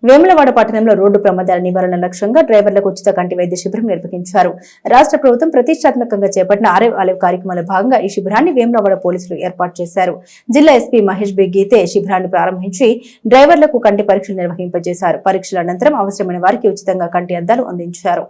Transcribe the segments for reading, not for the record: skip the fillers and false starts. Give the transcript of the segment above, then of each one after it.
వేములవాడ పట్టణంలో రోడ్డు ప్రమాదాల నివారణ లక్ష్యంగా డ్రైవర్లకు ఉచిత కంటి వైద్య శిబిరం నిర్వహించారు. రాష్ట్ర ప్రభుత్వం ప్రతిష్టాత్మకంగా చేపట్టిన ఆలివ్ కార్యక్రమంలో భాగంగా ఈ శిబిరాన్ని వేములవాడ పోలీసులు ఏర్పాటు చేశారు. జిల్లా ఎస్పీ మహేష్ బి గీతే శిబిరాన్ని ప్రారంభించి డ్రైవర్లకు కంటి పరీక్షలు నిర్వహింపజేశారు. పరీక్షల అనంతరం అవసరమైన వారికి ఉచితంగా కంటి అద్దాలు అందించారు.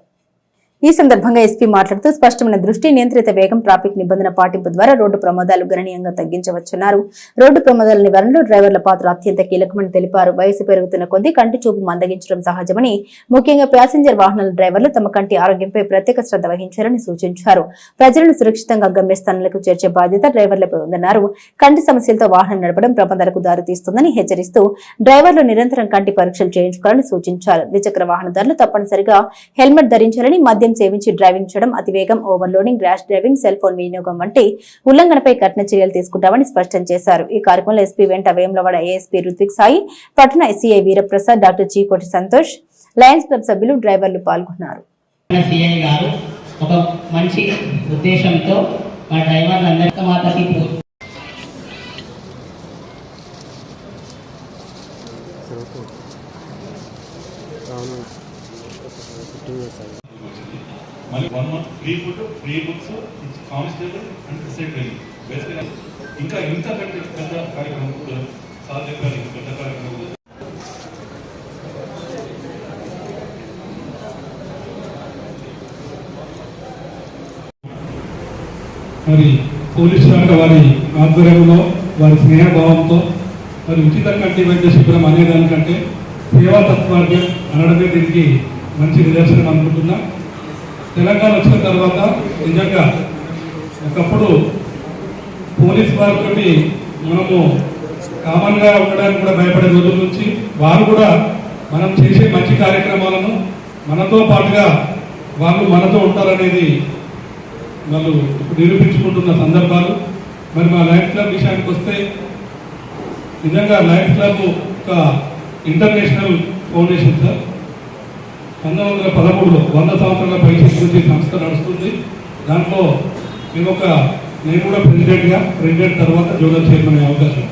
ఈ సందర్భంగా ఎస్పీ మాట్లాడుతూ స్పష్టమైన దృష్టి, నియంత్రిత వేగం, ట్రాఫిక్ నిబంధన పాటింపు ద్వారా రోడ్డు ప్రమాదాలు గణనీయంగా తగ్గించవచ్చన్నారు. రోడ్డు ప్రమాదాల నివారణలో డ్రైవర్ల పాత్ర అత్యంత కీలకమని తెలిపారు. వయసు పెరుగుతున్న కొద్దీ కంటి చూపు మందగించడం సహజమని, ముఖ్యంగా ప్యాసింజర్ వాహనాల డ్రైవర్లు తమ కంటి ఆరోగ్యంపై ప్రత్యేక శ్రద్ధ వహించాలని సూచించారు. ప్రజలను సురక్షితంగా గమ్యస్థానాలకు చేర్చే బాధ్యత డ్రైవర్లపై ఉందన్నారు. కంటి సమస్యలతో వాహనం నడపడం ప్రమాదాలకు దారితీస్తుందని హెచ్చరిస్తూ డ్రైవర్లు నిరంతరం కంటి పరీక్షలు చేయించుకోవాలని సూచించారు. ద్విచక్ర వాహనదారులు తప్పనిసరిగా హెల్మెట్ ధరించాలని, మద్యం సేవించి డ్రైవింగ్ చేయడం, అతివేగం, overloading, rash driving, cell phone వినియోగం వంటి ఉల్లంఘనపై కఠిన చర్యలు తీసుకుంటామని స్పష్టం చేశారు. ఈ కార్యక్రమంలో ఎస్పీ వెంట వేములవాడ ఏఎస్పీ రుత్విక్ సాయి, పట్టణ SCI Veeraprasad, doctor Chikoti Santosh, Lions club సభ్యులు, డ్రైవర్లు పాల్గొన్నారు. మళ్ళీ 1 month free food, free books, constable and secretary. బేసిక్గా ఇంకా ఇంత పెద్ద కార్యక్రమం సాధ్యం పెద్ద కార్యక్రమం. మరి పోలీసు శాఖ వారి ఆధ్వర్యంలో, వారి స్నేహభావంతో మరి ఉచిత కంటి వైద్య శిబిరం అనేదానికంటే సేవా తత్వాన్ని అనడమే దీనికి మంచి నిదర్శనం అనుకుంటున్నా. తెలంగాణ వచ్చిన తర్వాత నిజంగా ఒకప్పుడు పోలీస్ వారితో మనము కామన్గా ఉండడానికి కూడా భయపడే రోజుల నుంచి వారు కూడా మనం చేసే మంచి కార్యక్రమాలను మనతో పాటుగా వాళ్ళు మనతో ఉంటారనేది వాళ్ళు నిరూపించుకుంటున్న సందర్భాలు. మరి మా లయన్స్ క్లబ్ విషయానికి వస్తే నిజంగా లయన్స్ క్లబ్ ఒక ఇంటర్నేషనల్ ఫౌండేషన్ సార్. 1913లో 100 సంవత్సరాల పైచేసి నుంచి సంస్థ నడుస్తుంది. దాంట్లో నేను కూడా ప్రెసిడెంట్ తర్వాత జోనల్ చైర్మన్ అయ్యే అవకాశం.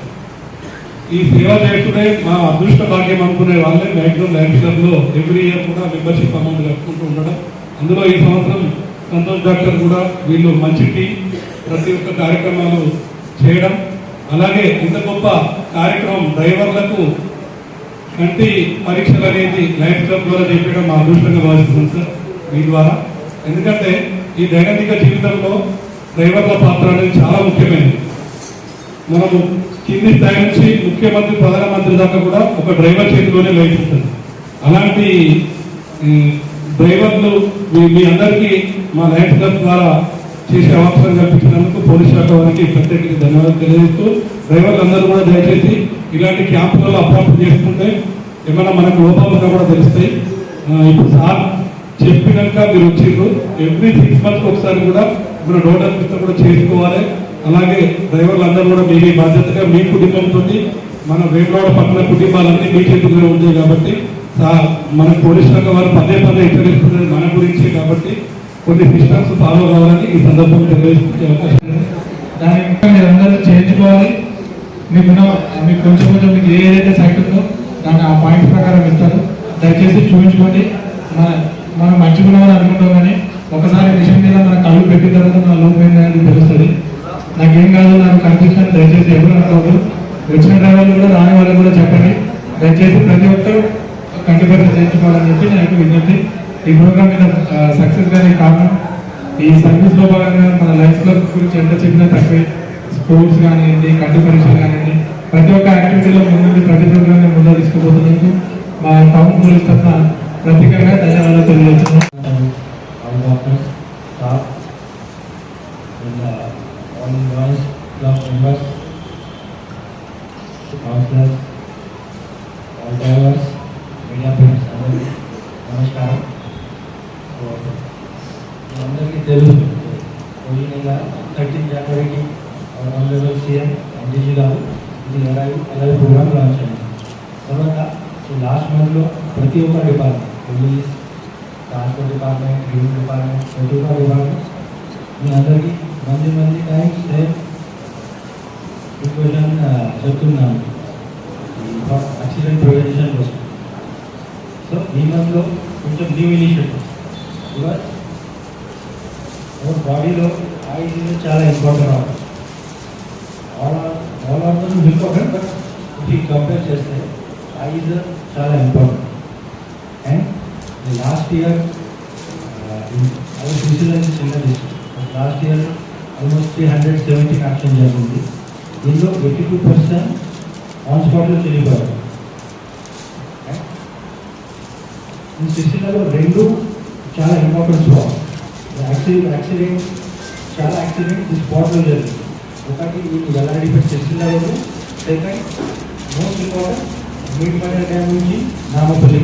ఈ సేవ చేస్తూనే మా అదృష్ట భాగ్యం అనుకునే వాళ్ళే మ్యాక్సిమం లయన్స్ క్లబ్లో ఎవ్రీ ఇయర్ కూడా మెంబర్షిప్ అమౌంట్ కట్టుకుంటూ ఉండడం. అందులో ఈ సంవత్సరం సంతోష్ డాక్టర్ కూడా వీళ్ళు మంచి టీం ప్రతి ఒక్క కార్యక్రమాలు చేయడం, అలాగే ఇంత గొప్ప కార్యక్రమం డ్రైవర్లకు కంటి పరీక్షలు అనేది లయన్స్ క్లబ్ ద్వారా చేయడం మా అదృష్టంగా భావిస్తున్నాం సార్ మీ ద్వారా. ఎందుకంటే ఈ దైనందిక జీవితంలో డ్రైవర్ల పాత్ర అనేది చాలా ముఖ్యమైనది. మనము కింది స్థాయి నుంచి ముఖ్యమంత్రి, ప్రధానమంత్రి దాకా కూడా ఒక డ్రైవర్ చేతిలోనే లైఫ్ ఉంటుంది. అలాంటి డ్రైవర్లు మీ అందరికీ మా లయన్స్ క్లబ్ ద్వారా చేసే అవకాశం కల్పించినందుకు పోలీస్ శాఖ వారికి ప్రత్యేకంగా ధన్యవాదాలు తెలియజేస్తూ, డ్రైవర్లు అందరూ కూడా దయచేసి ఇలాంటి క్యాంపులలో అప్రాప్ట్ చేసుకుంటే ఏమైనా మనకు లోపాలుగా కూడా తెలుస్తాయి. ఇప్పుడు సార్ చెప్పినాక మీరు వచ్చిండ్రు, ఎవ్రీ 6 months ఒకసారి కూడా మన డోనర్ కూడా చేసుకోవాలి. అలాగే డ్రైవర్లు అందరూ కూడా మీ బాధ్యతగా మీ కుటుంబంతో మన వేములవాడ పట్టణ కుటుంబాలన్నీ మీ చేతుల్లో ఉంటాయి కాబట్టి మన పోలీస్ శాఖ వారు పదే హెచ్చరిస్తున్నది మన గురించి కాబట్టి కొన్ని సిస్టమ్స్ ఫాలో కావాలని ఈ సందర్భంగా తెలియజేసే అవకాశం. దాని మీరు అందరూ చేయించుకోవాలి. మీకు కొంచెం మీకు ఏదైతే సైట్ ఉందో దాన్ని ఆ పాయింట్స్ ప్రకారం ఇస్తారు. దయచేసి చూపించుకోండి. మనం మంచిగా ఉన్నామని అనుకుంటాం, కానీ ఒకసారి విషయం మీద మన కళ్ళు పెట్టిన తర్వాత నా లోపం ఏంటనేది తెలుస్తుంది. నాకేం కాదు, నాకు కనిపిస్తాను. దయచేసి ఎవరు అనుకోవద్దు. వచ్చిన డ్రైవర్లు కూడా రాని వాళ్ళకి కూడా చెప్పండి. దయచేసి ప్రతి ఒక్కరు కంటి పరీక్ష చేయించుకోవాలని చెప్పి నాకు విజ్ఞప్తి. ఈ ప్రోగ్రామ్ మీద సక్సెస్ గానే కారణం ఈ సర్వీస్లో భాగంగా మన లయన్స్ క్లబ్ గురించి ఎంత చెప్పినా తక్కువే. స్పోర్ట్స్ కానివ్వండి, కంటి పరీక్షలు కానివ్వండి, ప్రతి ఒక్క యాక్టివిటీలో ముందు ప్రతి ప్రోగ్రామ్ ముందు తీసుకుపోతున్నందుకు మా టౌన్ పోలీస్ తరఫున ప్రత్యేకంగా ధన్యవాదాలు తెలియజేస్తున్నాం. నమస్కారం. అందరికీ తెలుసు, ఈ నెల 13 జనవరికి ఆనరబుల్ సీఎం ఎన్టీజీ గారు ఇది అలాగే ప్రోగ్రామ్ లాంచ్ అయింది. తర్వాత లాస్ట్ మంత్లో ప్రతి ఒక్క department, police, transport department, revenue department, ప్రతి ఒక్క డిపార్ట్మెంట్ మీ అందరికీ మంది టైమ్స్ నేను రిక్వెషన్ చెప్తున్నాను యాక్సిడెంట్ ప్రివెన్షన్ కోసం. మంత్స్లో కొంచెం న్యూ ఇనిషియేటివ్ బికాస్ బాడీలో ఐస్ చాలా ఇంపార్టెంట్ అవుతుంది. ఆల్ ఆర్గన్స్ ఇంపార్టెంట్, బట్ ఇది కంపేర్ చేస్తే ఐస్ చాలా ఇంపార్టెంట్. అండ్ లాస్ట్ ఇయర్ అది సిసిలైజ్ చిన్న district. Last year almost 370 action జరిగింది. దీనిలో 82% ఆన్ స్పాట్లో చనిపోయారు. ఈ సిసిలలో రెండు చాలా ఇంపార్టెంట్ స్పాట్. యాక్సిడెంట్ చాలా యాక్సిడెంట్ ఈ స్పాట్లో జరిగింది. ఒకటి ఈ ఎల్ఆర్డిపేట సిసిలలో, సెకండ్ మోస్ట్ ఇంపార్టెంట్ మీట్పల్లి డ్యామ్ నుంచి నామపల్లి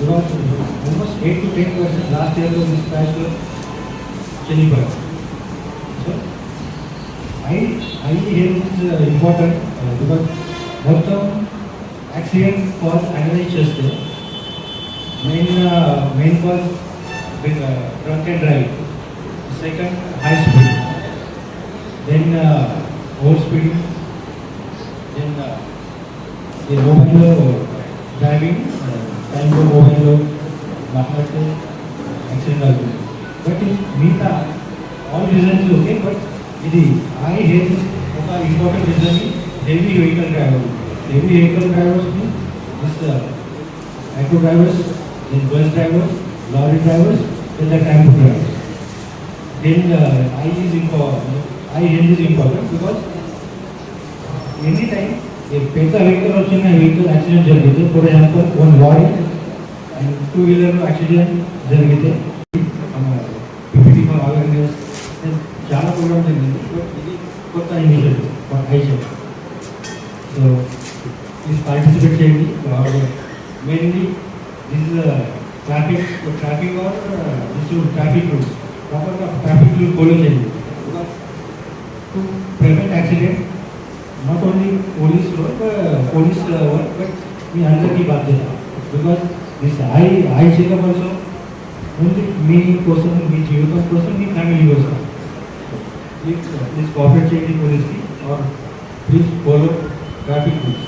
ఆల్మోస్ట్ 8 to 10% లాస్ట్ ఇయర్లో ఈ స్పాష్లో చనిపోయారు. So I health is important because మొత్తం యాక్సిడెంట్ కాజ్ అనలైజ్ చేస్తే main cause drunk and drive, second high speed, then over speeding, then ఈ మొబైల్లో డ్రైవింగ్ టైంలో మొబైల్లో మాట్లాడితే యాక్సిడెంట్ అవుతుంది. బట్ మిగతా ఆల్ రీజన్స్ ఓకే, బట్ ఇది ఐ హెల్త్ ఒక ఇంపార్టెంట్ రీజన్. హెవీ వెహికల్ డ్రైవర్స్ని this auto drivers, then bus drivers, lorry drivers, then the tempo drivers. Then eye health is important because any time పెద్ద vehicle వచ్చిన vehicle accident జరిగితే, for example one lorry and 2 wheeler accident జరిగితే PPT for awareness చాలా program జరిగింది. ఇది కొత్త initiative for ఐషెఫ్. So please participate చేయండి. Mainly this traffic are traffic rules ప్రాపర్గా ట్రాఫిక్ రూల్ ఫాలో చేయండి. To prevent accident not only police work but మీ అందరికీ బాధ్యత. Because this eye checkup also only మీ కోసం, మీ జీవితం కోసం, మీ ఫ్యామిలీ కోసం. ప్లీజ్ కోఆపరేట్ చేయండి పోలీస్కి, or please follow traffic rules.